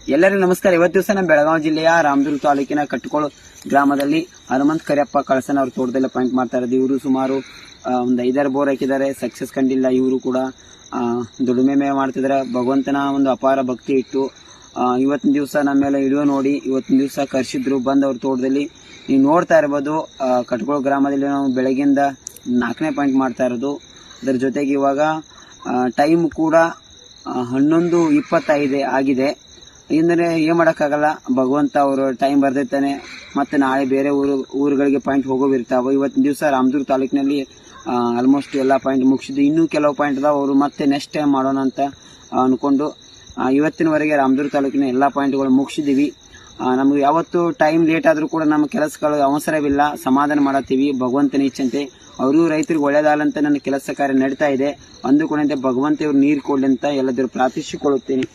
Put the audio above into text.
ಎಲ್ಲರಿಗೂ ನಮಸ್ಕಾರ. ಇವತ್ತು ದಿವಸ ನಮ್ಮ ಬೆಳಗಾವಿ ಜಿಲ್ಲೆಯ ರಾಮದುರ್ಗ ತಾಲೂಕಿನ ಕಟ್ಕೋಳ ಗ್ರಾಮದಲ್ಲಿ ಹನುಮಂತ ಕರಿಯಪ್ಪ ಕಳಸನ್ ಅವ್ರ ತೋಟದಲ್ಲಿ ಪಾಯಿಂಟ್ ಮಾಡ್ತಾ ಇರೋದು. ಇವರು ಸುಮಾರು ಒಂದು 5-6 ಬೋರ್ ಹಾಕಿದ್ದಾರೆ, ಸಕ್ಸಸ್ ಕಂಡಿಲ್ಲ. ಇವರು ಕೂಡ ದುಡಿಮೆ ಮಾಡ್ತಿದ್ದಾರೆ. ಭಗವಂತನ ಒಂದು ಅಪಾರ ಭಕ್ತಿ ಇಟ್ಟು ಇವತ್ತಿನ ದಿವಸ ನಮ್ಮ ಮೇಲೆ ವಿಡಿಯೋ ನೋಡಿ ಇವತ್ತಿನ ದಿವಸ ಕರ್ಸಿದ್ರು ಬಂದು ಅವ್ರ ತೋಟದಲ್ಲಿ. ನೀವು ನೋಡ್ತಾ ಇರ್ಬೋದು, ಕಟ್ಕೋಳ ಗ್ರಾಮದಲ್ಲಿ ನಾವು ಬೆಳಗ್ಗಿಂದ 4ನೇ ಪಾಯಿಂಟ್ ಮಾಡ್ತಾ ಇರೋದು. ಅದರ ಜೊತೆಗೆ ಇವಾಗ ಟೈಮ್ ಕೂಡ 11:25 ಆಗಿದೆ. ಇಂದರೆ ಏನು ಮಾಡೋಕ್ಕಾಗಲ್ಲ, ಭಗವಂತ ಅವರು ಟೈಮ್ ಬರ್ದಿರ್ತಾನೆ. ಮತ್ತು ನಾಳೆ ಬೇರೆ ಊರುಗಳಿಗೆ ಪಾಯಿಂಟ್ ಹೋಗೋವಿರ್ತಾವೆ. ಇವತ್ತಿನ ದಿವಸ ರಾಮದುರ್ಗ ತಾಲೂಕಿನಲ್ಲಿ ಆಲ್ಮೋಸ್ಟ್ ಎಲ್ಲ ಪಾಯಿಂಟ್ ಮುಗಿಸಿದ್ದು. ಇನ್ನೂ ಕೆಲವು ಪಾಯಿಂಟ್ ಅದಾವೆ, ಅವರು ಮತ್ತೆ ನೆಕ್ಸ್ಟ್ ಟೈಮ್ ಮಾಡೋಣ ಅಂತ ಅಂದ್ಕೊಂಡು ಇವತ್ತಿನವರೆಗೆ ರಾಮದುರ್ಗ ತಾಲೂಕಿನ ಎಲ್ಲ ಪಾಯಿಂಟ್ಗಳು ಮುಗಿಸಿದ್ದೀವಿ. ನಮಗೆ ಯಾವತ್ತು ಟೈಮ್ ಲೇಟ್ ಆದರೂ ಕೂಡ ನಮ್ಮ ಕೆಲಸಗಳು ಅವಸರವಿಲ್ಲ, ಸಮಾಧಾನ ಮಾಡತ್ತೀವಿ. ಭಗವಂತನ ಇಚ್ಛಂತೆ ಅವರು ರೈತರಿಗೆ ಒಳ್ಳೆಯದಾಗಲಂತ ನನ್ನ ಕೆಲಸ ಕಾರ್ಯ ನಡೀತಾ ಇದೆ. ಅಂದುಕೊಂಡಂತೆ ಭಗವಂತ ಇವ್ರು ನೀರು ಕೊಡಲಿ ಅಂತ ಎಲ್ಲದರೂ ಪ್ರಾರ್ಥಿಸಿಕೊಳ್ಳುತ್ತೇನೆ.